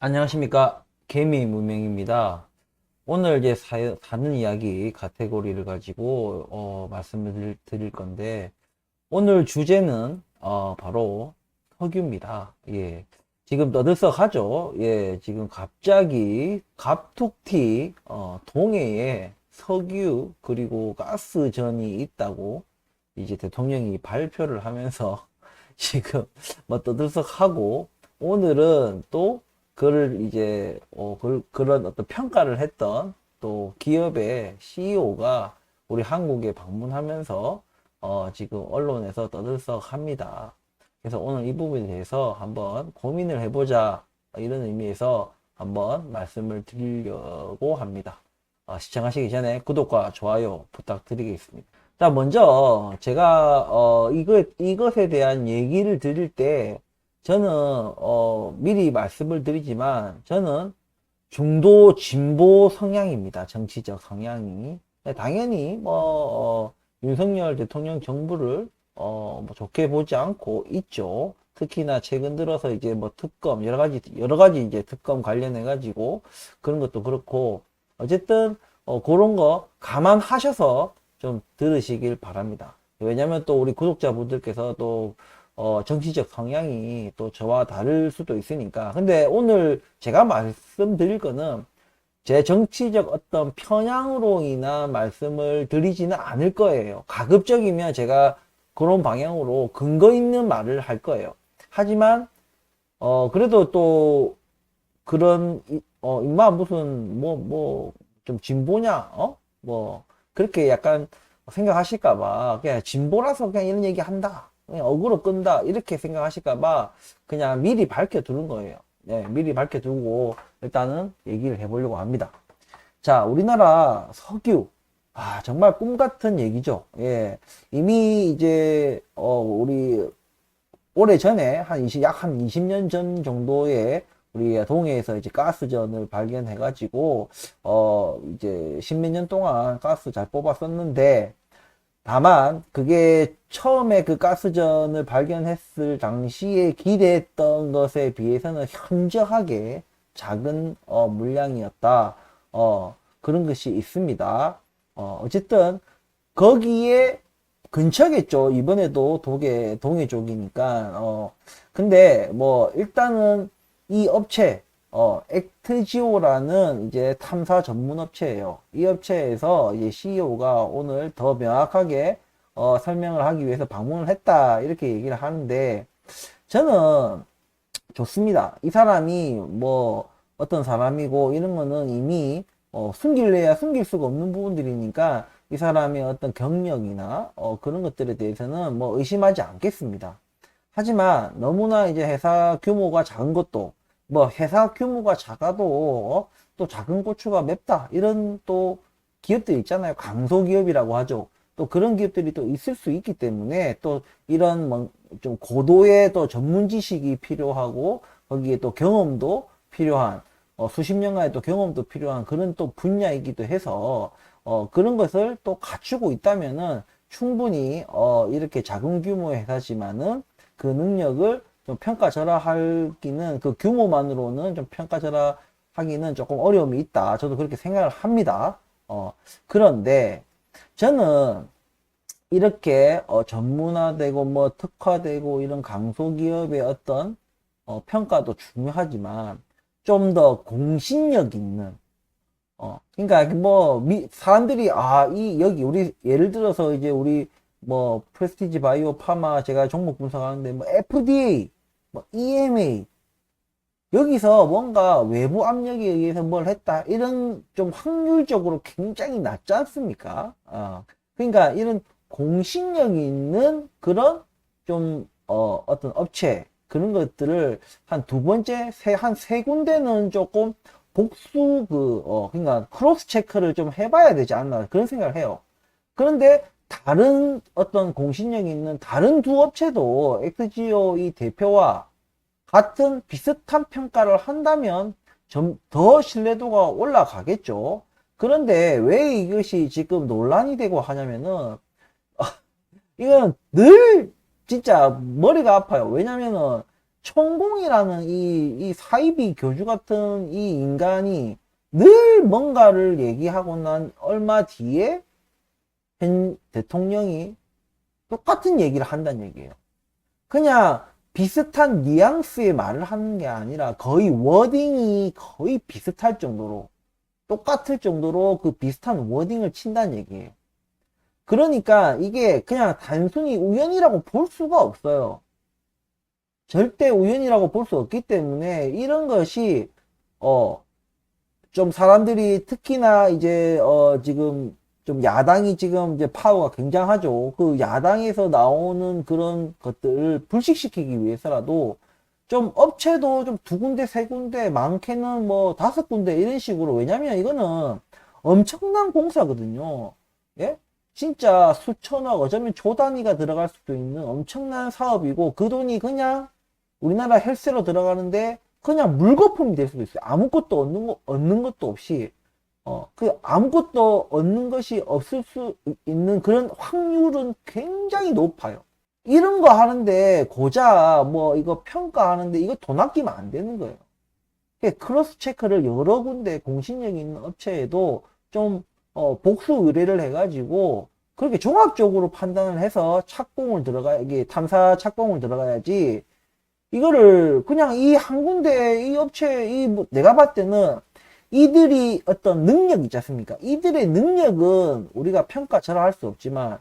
안녕하십니까. 개미 문명입니다. 오늘 이제 사는 이야기 카테고리를 가지고 말씀을 드릴 건데, 오늘 주제는 바로 석유입니다. 예. 지금 떠들썩하죠. 예. 지금 갑자기 갑툭튀 동해에 석유 그리고 가스전이 있다고 이제 대통령이 발표를 하면서 지금 뭐 떠들썩하고, 오늘은 또 그를 이제 그런 어떤 평가를 했던 또 기업의 CEO가 우리 한국에 방문하면서 지금 언론에서 떠들썩합니다. 그래서 오늘 이 부분에 대해서 한번 고민을 해보자, 이런 의미에서 한번 말씀을 드리려고 합니다. 시청하시기 전에 구독과 좋아요 부탁드리겠습니다. 자, 먼저 제가 이것에 대한 얘기를 드릴 때, 저는 미리 말씀을 드리지만 저는 중도 진보 성향입니다. 정치적 성향이. 당연히 윤석열 대통령 정부를 뭐 좋게 보지 않고 있죠. 특히나 최근 들어서 이제 뭐 특검 여러 가지 이제 특검 관련해 가지고 그런 것도 그렇고, 어쨌든 그런 거 감안하셔서 좀 들으시길 바랍니다. 왜냐면 또 우리 구독자분들께서 또 정치적 성향이 또 저와 다를 수도 있으니까. 근데 오늘 제가 말씀드릴 거는 제 정치적 어떤 편향으로 인한 말씀을 드리지는 않을 거예요. 가급적이면 제가 그런 방향으로 근거 있는 말을 할 거예요. 하지만 그래도 또 그런 임마 무슨 좀 진보냐, 뭐 그렇게 약간 생각하실까봐, 그냥 진보라서 그냥 이런 얘기 한다, 그냥 어그로 끈다, 이렇게 생각하실까봐 그냥 미리 밝혀두는 거예요. 네, 미리 밝혀두고 일단은 얘기를 해보려고 합니다. 자, 우리나라 석유. 정말 꿈 같은 얘기죠. 예. 이미 이제, 우리 오래전에 약 한 20년 전 정도에 우리 동해에서 이제 가스전을 발견해가지고, 이제 십몇 년 동안 가스 잘 뽑았었는데, 다만, 그게 처음에 그 가스전을 발견했을 당시에 기대했던 것에 비해서는 현저하게 작은, 물량이었다. 그런 것이 있습니다. 어쨌든, 거기에 근처겠죠. 이번에도 동해 쪽이니까. 근데 뭐 일단은 이 업체, 액트지오라는 이제 탐사 전문 업체예요. 이 업체에서 이제 CEO가 오늘 더 명확하게 설명을 하기 위해서 방문을 했다, 이렇게 얘기를 하는데, 저는 좋습니다. 이 사람이 뭐 어떤 사람이고 이런 거는 이미 숨길래야 숨길 수가 없는 부분들이니까, 이 사람의 어떤 경력이나 그런 것들에 대해서는 뭐 의심하지 않겠습니다. 하지만 너무나 이제 회사 규모가 작은 것도, 뭐 회사 규모가 작아도 또 작은 고추가 맵다, 이런 또 기업들 있잖아요. 강소기업이라고 하죠. 또 그런 기업들이 또 있을 수 있기 때문에, 또 이런 좀 고도의 또 전문 지식이 필요하고, 거기에 또 경험도 필요한, 수십 년간의 또 경험도 필요한 그런 또 분야이기도 해서, 그런 것을 또 갖추고 있다면은 충분히 이렇게 작은 규모의 회사지만은 그 능력을 좀 평가절하하기는, 그 규모만으로는 좀 평가절하하기는 조금 어려움이 있다, 저도 그렇게 생각을 합니다. 그런데 저는 이렇게 전문화되고 뭐 특화되고 이런 강소기업의 어떤 평가도 중요하지만, 좀 더 공신력 있는, 그러니까 뭐 사람들이 여기 우리 예를 들어서 이제 우리 뭐 프레스티지 바이오 파마 제가 종목 분석하는데, 뭐 FDA, 뭐 EMA, 여기서 뭔가 외부 압력에 의해서 뭘 했다, 이런 좀 확률적으로 굉장히 낮지 않습니까? 그러니까 이런 공신력 있는 그런 좀 어떤 업체, 그런 것들을 한 두 번째, 한 세 군데는 조금 복수, 그러니까 크로스 체크를 좀 해봐야 되지 않나, 그런 생각을 해요. 그런데 다른 어떤 공신력 있는 다른 두 업체도 엑스지오 이 대표와 같은 비슷한 평가를 한다면 좀 더 신뢰도가 올라가겠죠. 그런데 왜 이것이 지금 논란이 되고 하냐면은, 이건 늘 진짜 머리가 아파요. 왜냐면은 천공이라는 이 사이비 교주 같은 이 인간이 늘 뭔가를 얘기하고 난 얼마 뒤에 현 대통령이 똑같은 얘기를 한다는 얘기예요. 그냥 비슷한 뉘앙스의 말을 하는 게 아니라 거의 워딩이 거의 비슷할 정도로 똑같을 정도로 그 비슷한 워딩을 친다는 얘기예요. 그러니까 이게 그냥 단순히 우연이라고 볼 수가 없어요. 절대 우연이라고 볼 수 없기 때문에 이런 것이 좀 사람들이 특히나 이제 지금 좀 야당이 지금 이제 파워가 굉장하죠. 그 야당에서 나오는 그런 것들을 불식시키기 위해서라도 좀 업체도 좀 두 군데, 세 군데, 많게는 뭐 다섯 군데 이런 식으로. 왜냐면 이거는 엄청난 공사거든요. 예? 진짜 수천억, 어쩌면 조 단위가 들어갈 수도 있는 엄청난 사업이고 그 돈이 그냥 우리나라 헬스로 들어가는데 그냥 물거품이 될 수도 있어요. 아무것도 얻는 것도 없이 그 아무것도 얻는 것이 없을 수 있는 그런 확률은 굉장히 높아요. 이런 거 하는데 고작 뭐 이거 평가하는데 이거 돈 아끼면 안 되는 거예요. 크로스 체크를 여러 군데 공신력 있는 업체에도 좀 복수 의뢰를 해가지고 그렇게 종합적으로 판단을 해서 착공을 들어가 이게 탐사 착공을 들어가야지. 이거를 그냥 이 한 군데 이 업체 뭐 내가 봤을 때는 이들이 어떤 능력 있지 않습니까? 이들의 능력은 우리가 평가처럼 할 수 없지만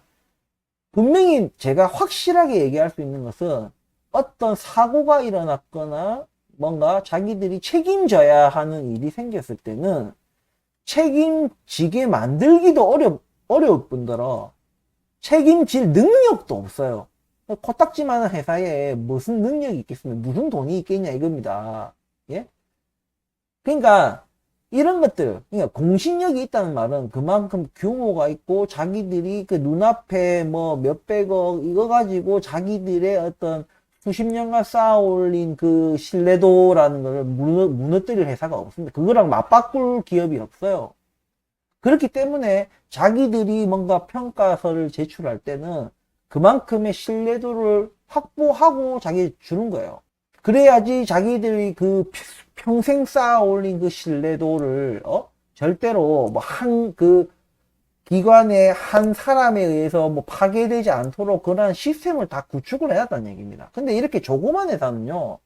분명히 제가 확실하게 얘기할 수 있는 것은 어떤 사고가 일어났거나 뭔가 자기들이 책임져야 하는 일이 생겼을 때는 책임지게 만들기도 어려울 뿐더러 책임질 능력도 없어요. 코딱지만한 회사에 무슨 능력이 있겠습니까? 무슨 돈이 있겠냐 이겁니다. 예? 그러니까 이런 것들, 그러니까 공신력이 있다는 말은 그만큼 규모가 있고 자기들이 그 눈앞에 뭐 몇백억 이거 가지고 자기들의 어떤 수십 년간 쌓아 올린 그 신뢰도라는 걸 무너뜨릴 회사가 없습니다. 그거랑 맞바꿀 기업이 없어요. 그렇기 때문에 자기들이 뭔가 평가서를 제출할 때는 그만큼의 신뢰도를 확보하고 자기 주는 거예요. 그래야지 자기들이 그 평생 쌓아 올린 그 신뢰도를 절대로 뭐 한 그 기관의 한 사람에 의해서 뭐 파괴되지 않도록 그런 시스템을 다 구축을 해놨다는 얘기입니다. 근데 이렇게 조그만 회사는요,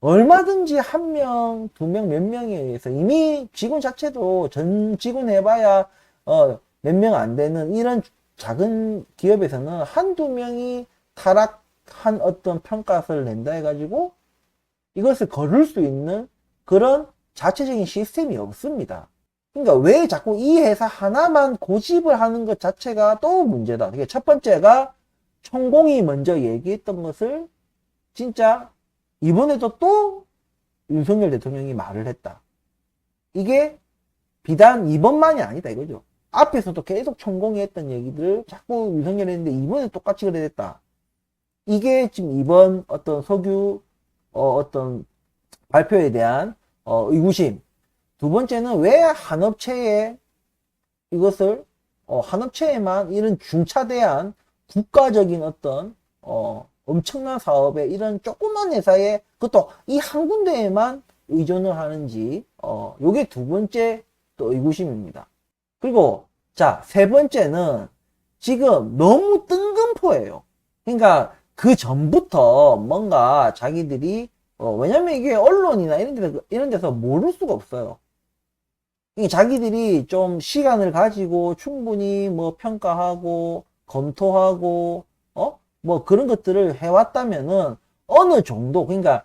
얼마든지 한 명, 두 명, 몇 명에 의해서 이미 직원 자체도 전 직원 해봐야 몇 명 안 되는 이런 작은 기업에서는 한두 명이 타락한 어떤 평가서를 낸다 해가지고 이것을 거를 수 있는 그런 자체적인 시스템이 없습니다. 그러니까 왜 자꾸 이 회사 하나만 고집을 하는 것 자체가 또 문제다. 그게 첫 번째가 천공이 먼저 얘기했던 것을 진짜 이번에도 또 윤석열 대통령이 말을 했다. 이게 비단 이번만이 아니다 이거죠. 앞에서도 계속 천공이 했던 얘기들을 자꾸 윤석열이 했는데 이번에 똑같이 그래 됐다. 이게 지금 이번 어떤 석유 어떤 발표에 대한 의구심. 두 번째는 왜 한 업체에 이것을 한 업체에만 이런 중차대한 국가적인 어떤 엄청난 사업에 이런 조그만 회사에 그것도 이 한 군데에만 의존을 하는지 요게 두 번째 또 의구심입니다. 그리고 자, 세 번째는 지금 너무 뜬금포예요. 그러니까 그 전부터 뭔가 자기들이 왜냐면 이게 언론이나 이런 데서 모를 수가 없어요. 자기들이 좀 시간을 가지고 충분히 뭐 평가하고 검토하고 뭐 그런 것들을 해왔다면은 어느 정도 그러니까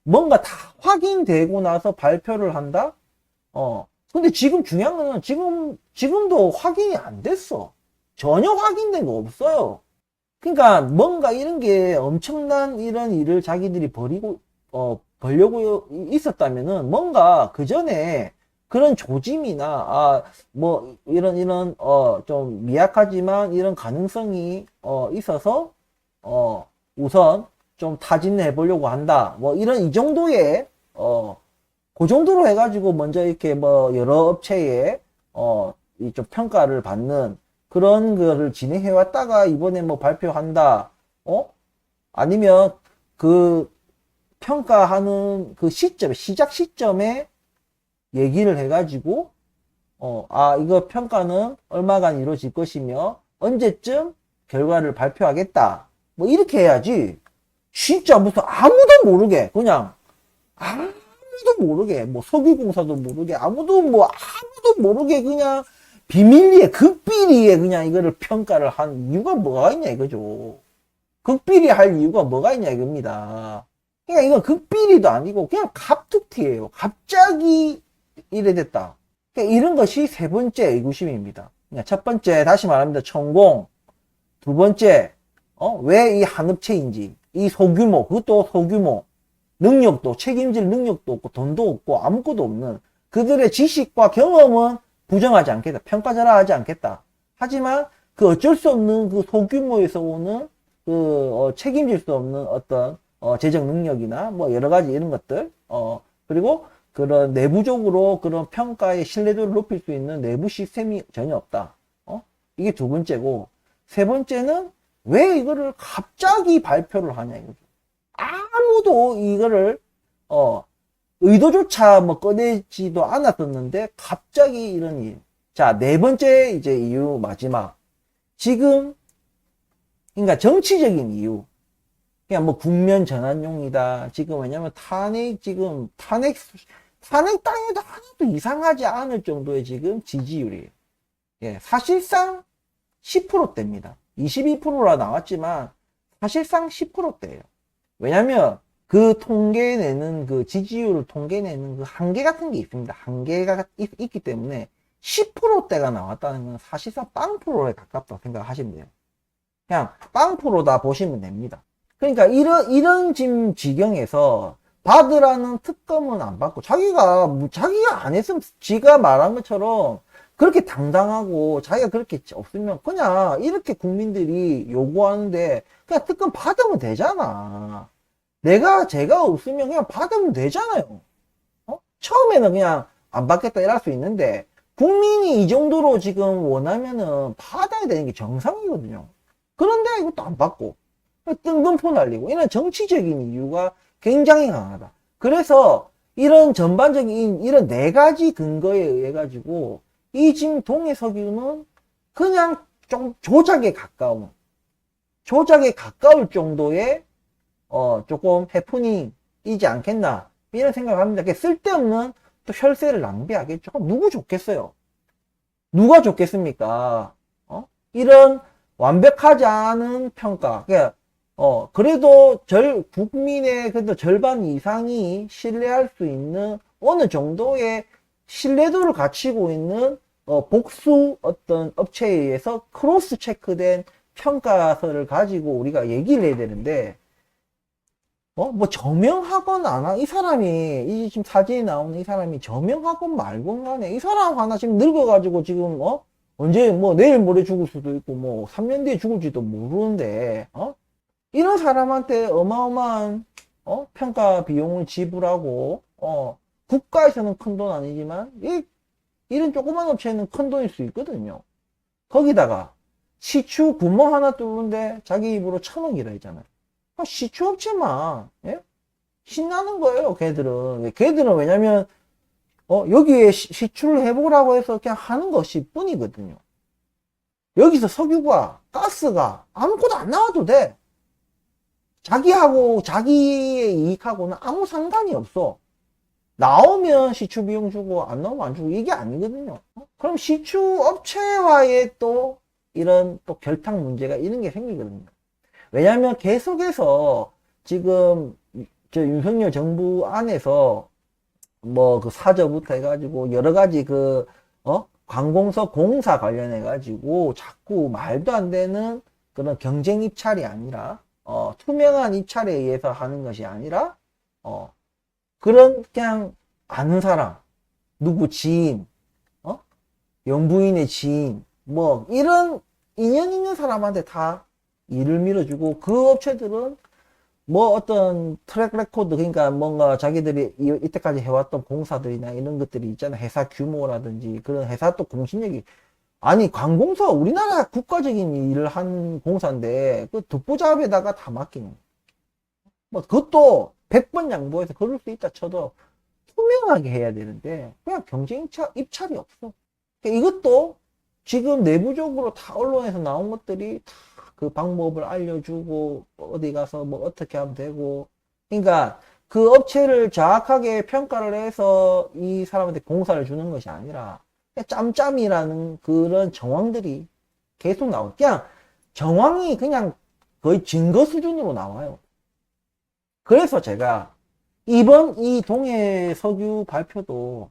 뭔가 다 확인되고 나서 발표를 한다. 근데 지금 중요한 거는 지금도 확인이 안 됐어. 전혀 확인된 거 없어요. 그러니까 뭔가 이런 게 엄청난 이런 일을 자기들이 벌려고 있었다면은 뭔가 그 전에 그런 조짐이나 뭐 이런 좀 미약하지만 이런 가능성이 있어서 우선 좀 타진해 보려고 한다. 뭐 이런 이 정도의 그 정도로 해가지고 먼저 이렇게 뭐 여러 업체에 좀 평가를 받는 그런 거를 진행해 왔다가 이번에 뭐 발표한다. 아니면 그 평가하는 그 시점, 시작 시점에 얘기를 해가지고, 이거 평가는 얼마간 이루어질 것이며, 언제쯤 결과를 발표하겠다. 뭐, 이렇게 해야지. 진짜 무슨 아무도 모르게, 그냥, 아무도 모르게, 뭐, 석유공사도 모르게, 아무도 모르게, 그냥, 비밀리에, 극비리에 그냥 이거를 평가를 한 이유가 뭐가 있냐, 이거죠. 극비리 할 이유가 뭐가 있냐, 이겁니다. 그러니까 이건 극비리도 아니고, 그냥 갑툭튀예요. 갑자기 이래 됐다. 그러니까 이런 것이 세 번째 의구심입니다. 첫 번째, 다시 말합니다. 천공. 두 번째, 왜 이 한업체인지. 이 소규모, 그것도 소규모. 능력도, 책임질 능력도 없고, 돈도 없고, 아무것도 없는 그들의 지식과 경험은 부정하지 않겠다. 평가자라 하지 않겠다. 하지만 그 어쩔 수 없는 그 소규모에서 오는 책임질 수 없는 어떤 재정 능력이나 뭐 여러 가지 이런 것들, 그리고 그런 내부적으로 그런 평가의 신뢰도를 높일 수 있는 내부 시스템이 전혀 없다. 이게 두 번째고, 세 번째는 왜 이거를 갑자기 발표를 하냐 이거죠. 아무도 이거를 의도조차 뭐 꺼내지도 않았었는데 갑자기 이런 일. 자, 네 번째 이제 이유 마지막. 지금 그러니까 정치적인 이유. 그냥 뭐 국면 전환용이다. 지금 왜냐면 탄핵 땅에도 하나도 이상하지 않을 정도의 지금 지지율이에요. 예, 사실상 10%대입니다. 22%라 나왔지만 사실상 10%대예요. 왜냐면 그 통계내는 그 지지율을 통계내는 그 한계 같은 게 있습니다. 한계가 있기 때문에 10%대가 나왔다는 건 사실상 빵프로에 가깝다고 생각하시면 돼요. 그냥 빵프로다 보시면 됩니다. 그러니까 이런 지금 지경에서 받으라는 특검은 안 받고 자기가 안 했으면 지가 말한 것처럼 그렇게 당당하고 자기가 그렇게 없으면 그냥 이렇게 국민들이 요구하는데 그냥 특검 받으면 되잖아. 제가 없으면 그냥 받으면 되잖아요. 처음에는 그냥 안 받겠다 이럴 수 있는데 국민이 이 정도로 지금 원하면은 받아야 되는 게 정상이거든요. 그런데 이것도 안 받고 뜬금포 날리고 이런 정치적인 이유가 굉장히 강하다. 그래서 이런 전반적인 이런 네 가지 근거에 의해 가지고 이 지금 동해석유는 그냥 좀 조작에 가까울 정도의 조금 해프닝이지 않겠나 이런 생각을 합니다. 쓸데없는 또 혈세를 낭비하겠죠. 누구 좋겠어요? 누가 좋겠습니까? 이런 완벽하지 않은 평가. 그래도 국민의 그래도 절반 이상이 신뢰할 수 있는 어느 정도의 신뢰도를 갖추고 있는 복수 어떤 업체에 의해서 크로스 체크된 평가서를 가지고 우리가 얘기를 해야 되는데, 뭐 저명하건 안 하, 이 사람이, 이 지금 사진에 나오는 이 사람이 저명하건 말건 간에 이 사람 하나 지금 늙어가지고 지금, 언제 뭐 내일 모레 죽을 수도 있고 뭐 3년 뒤에 죽을지도 모르는데, 이런 사람한테 어마어마한, 평가 비용을 지불하고, 국가에서는 큰 돈 아니지만, 이런 조그만 업체는 큰 돈일 수 있거든요. 거기다가, 시추 구멍 하나 뚫는데 자기 입으로 1,000억이라 했잖아요. 시추 업체만, 예? 신나는 거예요, 걔들은 왜냐면, 여기에 시추를 해보라고 해서 그냥 하는 것이 뿐이거든요. 여기서 석유가, 가스가 아무것도 안 나와도 돼. 자기의 이익하고는 아무 상관이 없어. 나오면 시추 비용 주고 안 나오면 안 주고 이게 아니거든요. 그럼 시추 업체와의 또 이런 또 결탁 문제가 이런 게 생기거든요. 왜냐하면 계속해서 지금 저 윤석열 정부 안에서 뭐 그 사저부터 해가지고 여러 가지 관공서 공사 관련해 가지고 자꾸 말도 안 되는 그런 경쟁 입찰이 아니라 투명한 입찰에 의해서 하는 것이 아니라 그런 그냥 아는 사람, 누구 지인, 영부인의 지인, 뭐 이런 인연 있는 사람한테 다 일을 밀어주고 그 업체들은 뭐 어떤 트랙 레코드, 그러니까 뭔가 자기들이 이때까지 해왔던 공사들이나 이런 것들이 있잖아. 회사 규모라든지 그런 회사 또 공신력이, 아니 관공서 우리나라 국가적인 일을 한 공사인데 그 듣보잡에다가 다 맡기는, 뭐 그것도 100번 양보해서 그럴 수 있다 쳐도 투명하게 해야 되는데 그냥 경쟁 입찰이 없어. 그러니까 이것도 지금 내부적으로 다 언론에서 나온 것들이 다 그 방법을 알려주고 어디 가서 뭐 어떻게 하면 되고, 그러니까 그 업체를 정확하게 평가를 해서 이 사람한테 공사를 주는 것이 아니라 그냥 짬짬이라는 그런 정황들이 계속 나와요. 그냥 정황이 그냥 거의 증거 수준으로 나와요. 그래서 제가 이번 이 동해 석유 발표도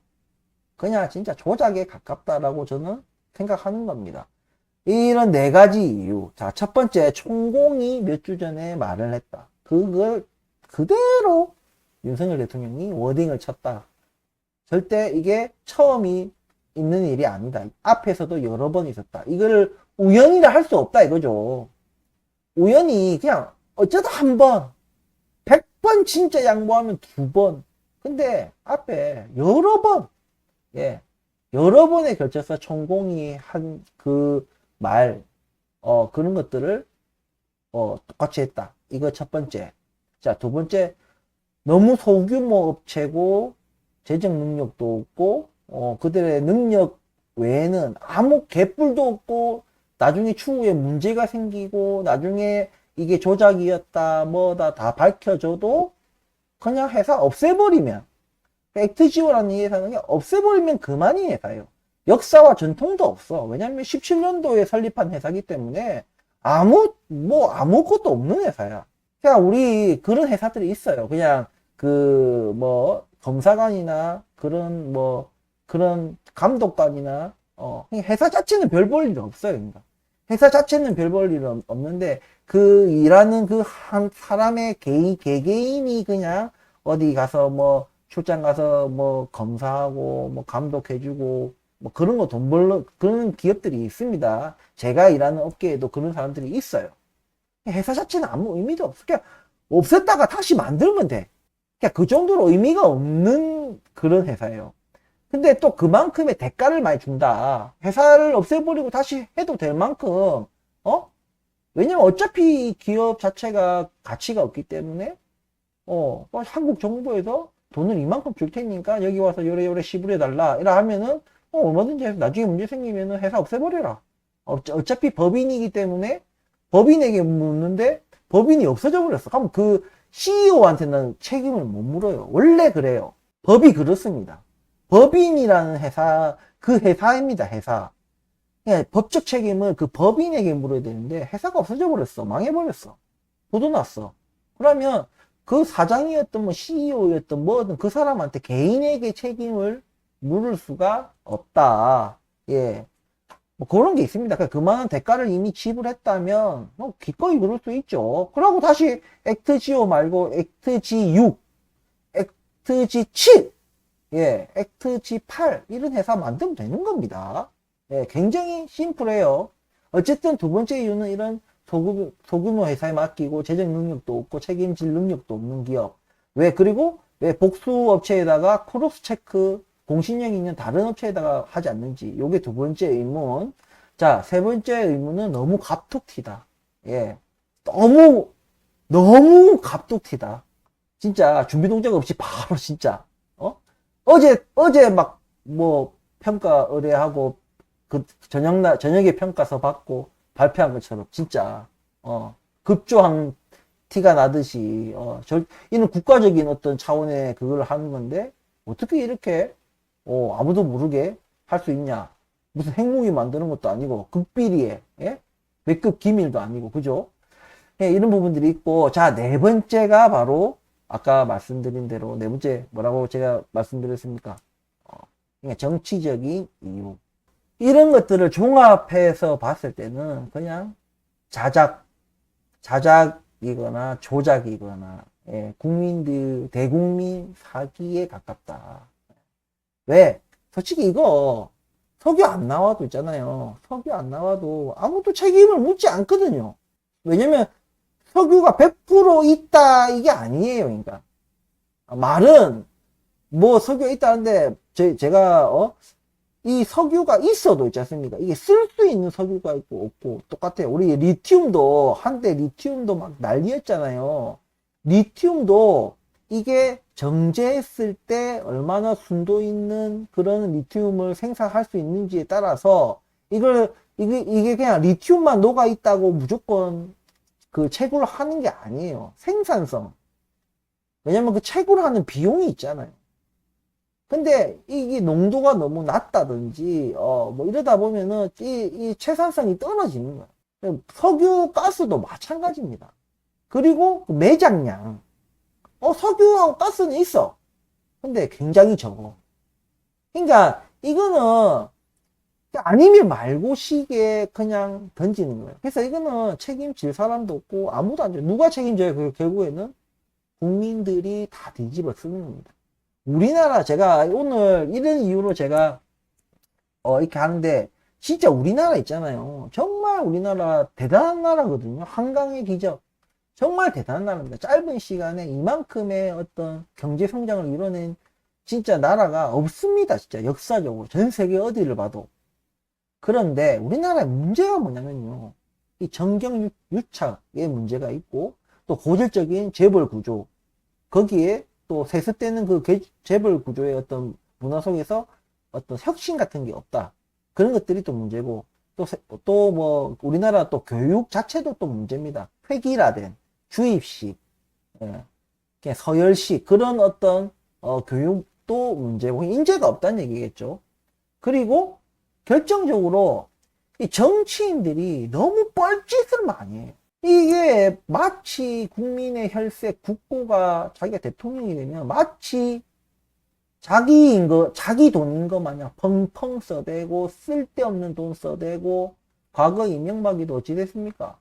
그냥 진짜 조작에 가깝다라고 저는 생각하는 겁니다. 이런 네 가지 이유. 자, 첫 번째, 총공이 몇 주 전에 말을 했다. 그걸 그대로 윤석열 대통령이 워딩을 쳤다. 절대 이게 처음이 있는 일이 아니다. 앞에서도 여러 번 있었다. 이걸 우연이라 할 수 없다 이거죠. 우연히 그냥 어쩌다 한 번, 100번 진짜 양보하면 2번. 근데 앞에 여러 번, 예, 여러 번에 걸쳐서 총공이 한 그 말, 그런 것들을, 똑같이 했다. 이거 첫 번째. 자, 두 번째, 너무 소규모 업체고, 재정 능력도 없고, 그들의 능력 외에는 아무 개뿔도 없고, 나중에 추후에 문제가 생기고, 나중에 이게 조작이었다, 뭐다, 다 밝혀져도, 그냥 회사 없애버리면, 액트지오라는 이 회사는 그냥 없애버리면 그만인 회사예요. 역사와 전통도 없어. 왜냐면 17년도에 설립한 회사기 때문에 아무것도 없는 회사야. 그냥 우리 그런 회사들이 있어요. 그냥 검사관이나 그런 감독관이나, 회사 자체는 별 볼 일 없어요. 그러니까. 회사 자체는 별 볼 일은 없는데, 그 일하는 그 한 사람의 개개인이 그냥 어디 가서 출장 가서 검사하고 감독해주고 그런 거 돈 벌러 그런 기업들이 있습니다. 제가 일하는 업계에도 그런 사람들이 있어요. 회사 자체는 아무 의미도 없어. 그냥 없앴다가 다시 만들면 돼. 그냥 그 정도로 의미가 없는 그런 회사예요. 근데 또 그만큼의 대가를 많이 준다. 회사를 없애버리고 다시 해도 될 만큼, 왜냐면 어차피 기업 자체가 가치가 없기 때문에, 한국 정부에서 돈을 이만큼 줄 테니까 여기 와서 요래요래 시부해달라. 이라 하면은, 얼마든지 해서 나중에 문제 생기면은 회사 없애버려라. 어차피 법인이기 때문에 법인에게 묻는데 법인이 없어져 버렸어. 그럼 그 CEO한테는 책임을 못 물어요. 원래 그래요. 법이 그렇습니다. 법인이라는 회사, 그 회사입니다, 회사. 그냥 법적 책임을 그 법인에게 물어야 되는데 회사가 없어져 버렸어. 망해버렸어. 도도났어. 그러면 그 사장이었던 CEO였던 뭐든 그 사람한테 개인에게 책임을 물을 수가 없다. 예. 그런 게 있습니다. 그만한 대가를 이미 지불했다면, 기꺼이 그럴 수 있죠. 그러고 다시 액트지오 말고 액트지6, 액트지7, 예, 액트지8, 이런 회사 만들면 되는 겁니다. 예, 굉장히 심플해요. 어쨌든 두 번째 이유는 이런 소규모 회사에 맡기고 재정 능력도 없고 책임질 능력도 없는 기업. 그리고 왜 복수 업체에다가 크로스 체크 공신력 있는 다른 업체에다가 하지 않는지. 요게 두 번째 의문. 자, 세 번째 의문은 너무 갑툭튀다. 예. 너무 갑툭튀다. 진짜 준비 동작 없이 바로 진짜, 어제 평가 의뢰하고, 저녁에 평가서 받고 발표한 것처럼, 진짜, 급조한 티가 나듯이, 이는 국가적인 어떤 차원의 그걸 하는 건데, 어떻게 이렇게, 아무도 모르게 할 수 있냐. 무슨 핵무기 만드는 것도 아니고, 극비리에, 예? 맥급 기밀도 아니고, 그죠? 예, 이런 부분들이 있고, 자, 네 번째가 바로, 아까 말씀드린 대로, 네 번째, 뭐라고 제가 말씀드렸습니까? 그냥 정치적인 이유. 이런 것들을 종합해서 봤을 때는, 그냥, 자작이거나, 조작이거나, 예, 대국민 사기에 가깝다. 왜? 솔직히 이거 석유 안 나와도 있잖아요. 석유 안 나와도 아무도 책임을 묻지 않거든요. 왜냐면 석유가 100% 있다 이게 아니에요. 그러니까 말은 석유가 있다는데 제가 이 석유가 있어도 있지 않습니까? 이게 쓸 수 있는 석유가 있고 없고 똑같아요. 우리 리튬도 한때 리튬도 막 난리였잖아요. 리튬도 이게 정제했을 때 얼마나 순도 있는 그런 리튬을 생산할 수 있는지에 따라서 이게 그냥 리튬만 녹아 있다고 무조건 그 채굴을 하는 게 아니에요. 생산성. 왜냐면 그 채굴을 하는 비용이 있잖아요. 근데 이게 농도가 너무 낮다든지 뭐 이러다 보면은 이 채산성이 떨어지는 거예요. 석유 가스도 마찬가지입니다. 그리고 매장량. 석유하고 가스는 있어. 근데 굉장히 적어. 그러니까 이거는 아니면 말고 시기에 그냥 던지는 거예요. 그래서 이거는 책임질 사람도 없고 아무도 안 줘. 누가 책임져요? 그 결국에는 국민들이 다 뒤집어 쓰는 겁니다. 우리나라 제가 오늘 이런 이유로 제가 이렇게 하는데 진짜 우리나라 있잖아요. 정말 우리나라 대단한 나라거든요. 한강의 기적. 정말 대단한 나라입니다. 짧은 시간에 이만큼의 어떤 경제 성장을 이뤄낸 진짜 나라가 없습니다. 진짜 역사적으로 전 세계 어디를 봐도. 그런데 우리나라의 문제가 뭐냐면요. 이 정경 유착의 문제가 있고 또 고질적인 재벌 구조. 거기에 또 세습되는 그 재벌 구조의 어떤 문화 속에서 어떤 혁신 같은 게 없다. 그런 것들이 또 문제고 또 뭐 우리나라 또 교육 자체도 또 문제입니다. 획일화된 주입식, 예, 그냥 서열식 그런 어떤 교육도 문제고 인재가 없다는 얘기겠죠. 그리고 결정적으로 이 정치인들이 너무 뻘짓을 많이 해요. 이게 마치 국민의 혈세 국고가 자기가 대통령이 되면 마치 자기 돈인 것 마냥 펑펑 써대고 쓸데없는 돈 써대고 과거 이명박이도 어찌 됐습니까?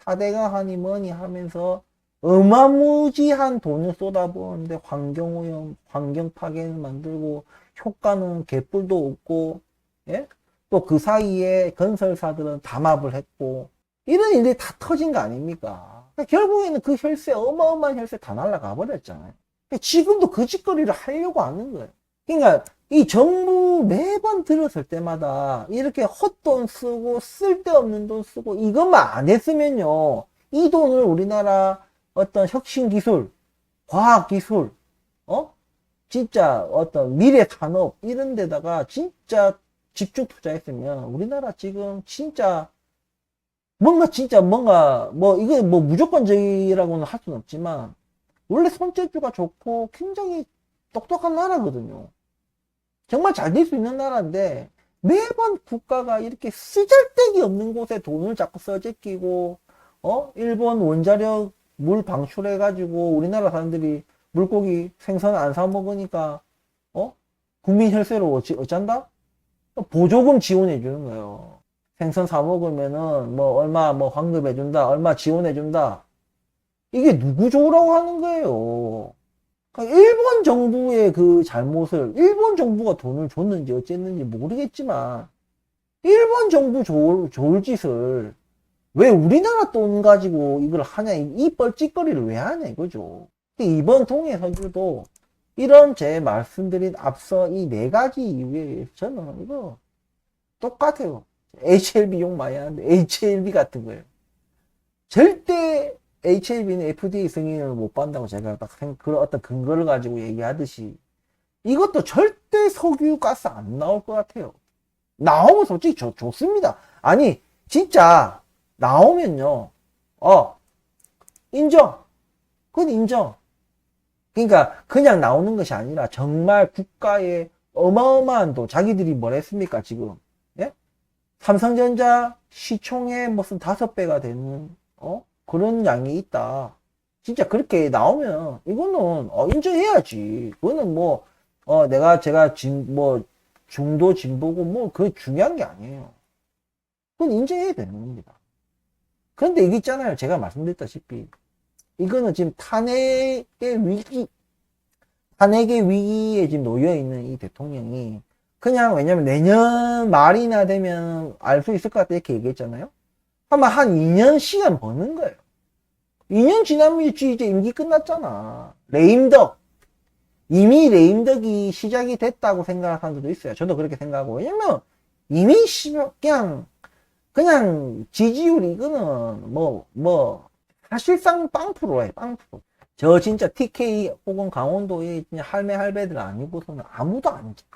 4대강 하니 뭐니 하면서 어마무지한 돈을 쏟아부었는데 환경오염, 환경 파괴를 만들고 효과는 개뿔도 없고, 예? 또 그 사이에 건설사들은 담합을 했고 이런 일들이 다 터진 거 아닙니까? 그러니까 결국에는 그 혈세 어마어마한 혈세 다 날라가 버렸잖아요. 그러니까 지금도 그 짓거리를 하려고 하는 거예요. 그러니까 이 정부 매번 들었을 때마다 이렇게 헛돈 쓰고 쓸데없는 돈 쓰고 이것만 안 했으면요 이 돈을 우리나라 어떤 혁신기술 과학기술 진짜 어떤 미래 산업 이런 데다가 진짜 집중 투자했으면 우리나라 지금 진짜 뭔가 뭐 이거 뭐 무조건적이라고는 할 수는 없지만 원래 손재주가 좋고 굉장히 똑똑한 나라거든요. 정말 잘 될 수 있는 나라인데 매번 국가가 이렇게 쓰잘데기 없는 곳에 돈을 자꾸 써제끼고 일본 원자력 물 방출해 가지고 우리나라 사람들이 물고기 생선 안 사 먹으니까 국민 혈세로 어쩐다? 보조금 지원해 주는 거예요. 생선 사 먹으면은 뭐 얼마 뭐 환급해 준다, 얼마 지원해 준다. 이게 누구 좋으라고 하는 거예요. 그러니까 일본 정부의 그 잘못을 일본 정부가 돈을 줬는지 어쨌는지 모르겠지만 일본 정부 좋을 짓을 왜 우리나라 돈 가지고 이걸 하냐, 이 뻘짓거리를 왜 하냐 이거죠. 이번 통일선주도 이런 제 말씀드린 앞서 이 네 가지 이유에 저는 이거 똑같아요. HLB 욕 많이 하는데 HLB 같은 거예요. 절대 HLB는 FDA 승인을 못 받는다고 제가 딱 그런 어떤 근거를 가지고 얘기하듯이 이것도 절대 석유 가스 안 나올 것 같아요. 나오면 솔직히 좋습니다. 아니 진짜 나오면요 인정. 그건 인정. 그러니까 그냥 나오는 것이 아니라 정말 국가의 어마어마한 돈, 자기들이 뭘 했습니까 지금, 예? 삼성전자 시총의 무슨 5배가 되는 그런 양이 있다. 진짜 그렇게 나오면 이거는 인정해야지. 그거는 뭐 제가 뭐 중도 진보고 뭐 그게 중요한 게 아니에요. 그건 인정해야 되는 겁니다. 그런데 이게 있잖아요. 제가 말씀드렸다시피 이거는 지금 탄핵의 위기에 지금 놓여있는 이 대통령이 그냥 왜냐면 내년 말이나 되면 알 수 있을 것 같다 이렇게 얘기했잖아요. 아마 한 2년 시간 버는 거예요. 2년 지나면 이제 임기 끝났잖아. 레임덕. 이미 레임덕이 시작이 됐다고 생각하는 사람들도 있어요. 저도 그렇게 생각하고. 왜냐면 이미 그냥 지지율 이거는 사실상 빵프로예요. 빵프로. 저 진짜 TK 혹은 강원도의 그냥 할매 할배들 아니고서는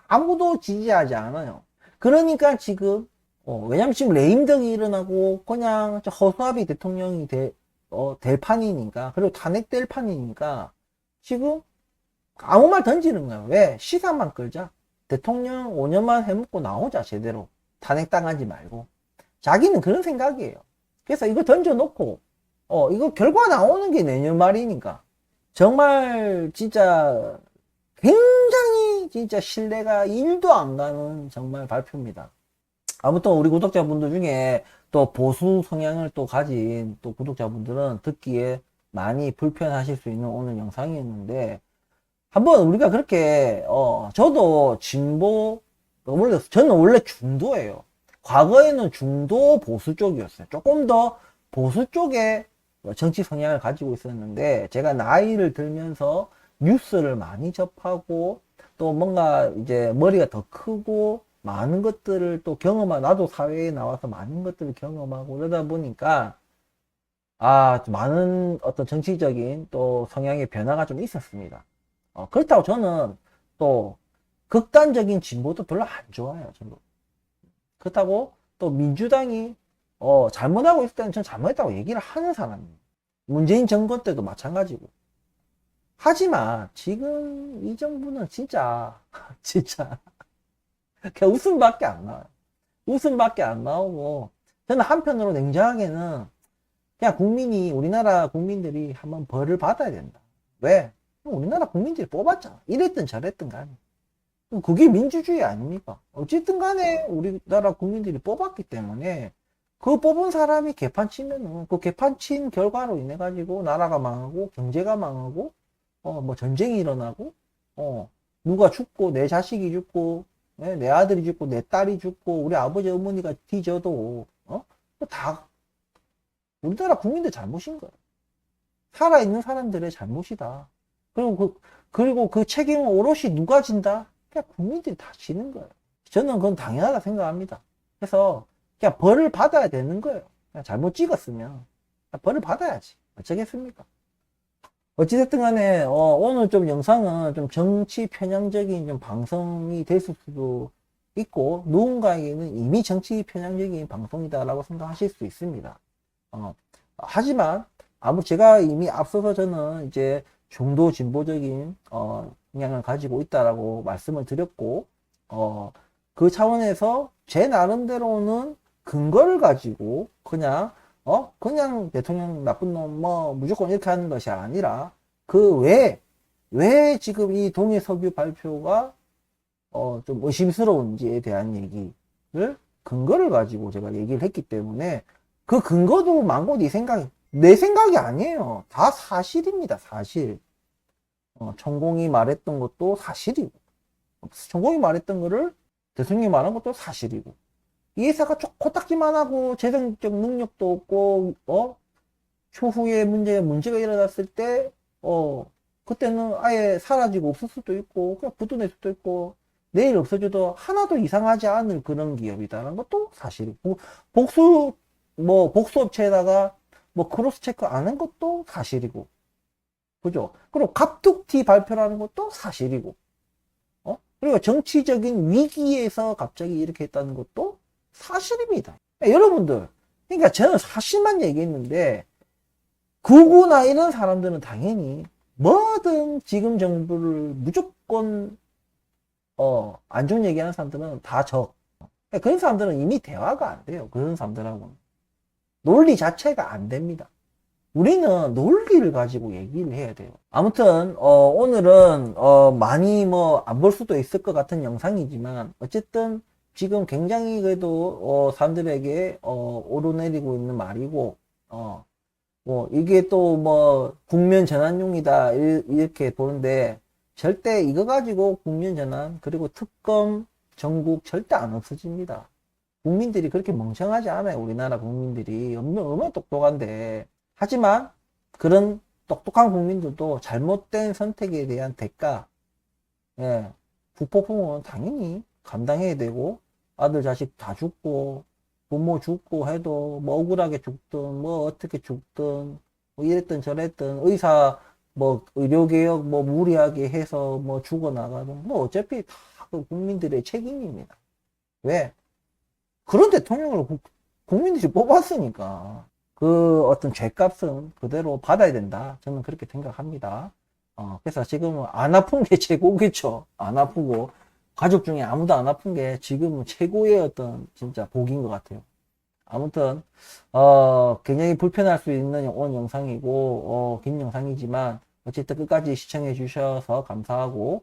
아무도 지지하지 않아요. 그러니까 지금 왜냐면 지금 레임덕이 일어나고 그냥 허수아비 대통령이 될 판이니까, 그리고 탄핵될 판이니까 지금 아무 말 던지는 거야. 왜? 시간만 끌자. 대통령 5년만 해먹고 나오자, 제대로. 탄핵당하지 말고. 자기는 그런 생각이에요. 그래서 이거 던져놓고 이거 결과 나오는 게 내년 말이니까 정말 진짜 굉장히 진짜 신뢰가 1도 안 가는 정말 발표입니다. 아무튼 우리 구독자분들 중에 또 보수 성향을 또 가진 또 구독자분들은 듣기에 많이 불편하실 수 있는 오늘 영상이었는데, 한번 우리가 그렇게 저도 저는 원래 중도예요. 과거에는 중도 보수 쪽이었어요. 조금 더 보수 쪽에 정치 성향을 가지고 있었는데, 제가 나이를 들면서 뉴스를 많이 접하고 또 뭔가 이제 머리가 더 크고 많은 것들을 또 나도 사회에 나와서 많은 것들을 경험하고 그러다 보니까 많은 어떤 정치적인 또 성향의 변화가 좀 있었습니다. 그렇다고 저는 또 극단적인 진보도 별로 안 좋아해요. 저는. 그렇다고 또 민주당이 잘못하고 있을 때는 전 잘못했다고 얘기를 하는 사람이에요. 문재인 정권 때도 마찬가지고. 하지만 지금 이 정부는 진짜 진짜 그냥 웃음밖에 안 나와요. 웃음밖에 안 나오고, 저는 한편으로 냉정하게는 그냥 우리나라 국민들이 한번 벌을 받아야 된다. 왜? 우리나라 국민들이 뽑았잖아. 이랬든 저랬든 간에. 그게 민주주의 아닙니까? 어쨌든 간에 우리나라 국민들이 뽑았기 때문에 그 뽑은 사람이 개판 치면은 그 개판 친 결과로 인해 가지고 나라가 망하고 경제가 망하고 뭐 전쟁이 일어나고 누가 죽고 내 자식이 죽고 내 아들이 죽고 내 딸이 죽고 우리 아버지 어머니가 뒤져도 다 우리나라 국민들 잘못인 거예요. 살아있는 사람들의 잘못이다. 그리고 그 책임은 오롯이 누가 진다? 그냥 국민들이 다 지는 거예요. 저는 그건 당연하다 생각합니다. 그래서 그냥 벌을 받아야 되는 거예요. 그냥 잘못 찍었으면 벌을 받아야지. 어쩌겠습니까? 어찌됐든 간에 오늘 좀 영상은 좀 정치 편향적인 좀 방송이 됐을 수도 있고, 누군가에게는 이미 정치 편향적인 방송이다라고 생각하실 수 있습니다. 하지만 제가 이미 앞서서 저는 이제 중도 진보적인 성향을 가지고 있다라고 말씀을 드렸고, 그 차원에서 제 나름대로는 근거를 가지고 그냥 대통령 나쁜 놈 뭐 무조건 이렇게 하는 것이 아니라, 그 왜 지금 이 동해석유 발표가 좀 의심스러운지에 대한 얘기를 근거를 가지고 제가 얘기를 했기 때문에, 그 근거도 망고 내 생각이 아니에요. 다 사실입니다. 사실. 천공이 말했던 것도 사실이고, 천공이 말했던 거를 대통령이 말한 것도 사실이고, 이 회사가 코딱지만 하고 재정적 능력도 없고 추후에 문제가 일어났을 때 그때는 아예 사라지고 없을 수도 있고 그냥 부도낼 수도 있고 내일 없어져도 하나도 이상하지 않을 그런 기업이다라는 것도 사실이고, 복수업체에다가 크로스 체크 안 한 것도 사실이고, 그죠? 그리고 갑툭튀 발표라는 것도 사실이고, 그리고 정치적인 위기에서 갑자기 이렇게 했다는 것도 사실입니다. 여러분들, 그러니까 저는 사실만 얘기했는데, 극우나 이런 사람들은 당연히 뭐든 지금 정부를 무조건 안 좋은 얘기하는 사람들은 다 그런 사람들은 이미 대화가 안 돼요. 그런 사람들하고는 논리 자체가 안 됩니다. 우리는 논리를 가지고 얘기를 해야 돼요. 아무튼 오늘은 많이 안 볼 수도 있을 것 같은 영상이지만, 어쨌든 지금 굉장히 그래도 사람들에게 오르내리고 있는 말이고, 이게 또 국면 전환용이다 이렇게 보는데, 절대 이거 가지고 국면 전환 그리고 특검 전국 절대 안 없어집니다. 국민들이 그렇게 멍청하지 않아요. 우리나라 국민들이 얼마나 똑똑한데. 하지만 그런 똑똑한 국민들도 잘못된 선택에 대한 대가, 후폭풍은 당연히 감당해야 되고, 아들 자식 다 죽고 부모 죽고 해도 억울하게 죽든 어떻게 죽든 이랬든 저랬든 의사 뭐 의료개혁 뭐 무리하게 해서 뭐 죽어나가는 뭐 어차피 다 그 국민들의 책임입니다. 왜? 그런 대통령을 국민들이 뽑았으니까 그 어떤 죗값은 그대로 받아야 된다. 저는 그렇게 생각합니다. 그래서 지금은 안 아픈 게 최고겠죠. 안 아프고 가족 중에 아무도 안 아픈 게 지금은 최고의 어떤 진짜 복인 것 같아요. 아무튼 굉장히 불편할 수 있는 오늘 영상이고 긴 영상이지만 어쨌든 끝까지 시청해 주셔서 감사하고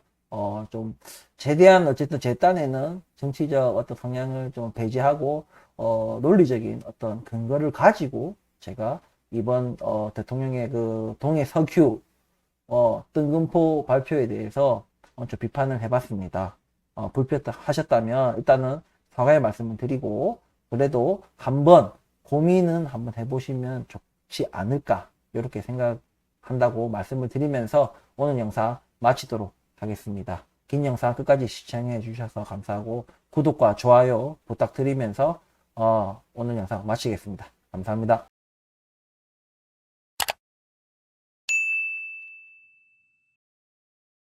좀 최대한 어쨌든 제 딴에는 정치적 어떤 성향을 좀 배제하고 논리적인 어떤 근거를 가지고 제가 이번 대통령의 그 동해 석유 뜬금포 발표에 대해서 좀 비판을 해봤습니다. 불편하셨다면 일단은 사과의 말씀을 드리고 그래도 한번 고민은 한번 해보시면 좋지 않을까 이렇게 생각한다고 말씀을 드리면서 오늘 영상 마치도록 하겠습니다. 긴 영상 끝까지 시청해 주셔서 감사하고 구독과 좋아요 부탁드리면서 오늘 영상 마치겠습니다. 감사합니다.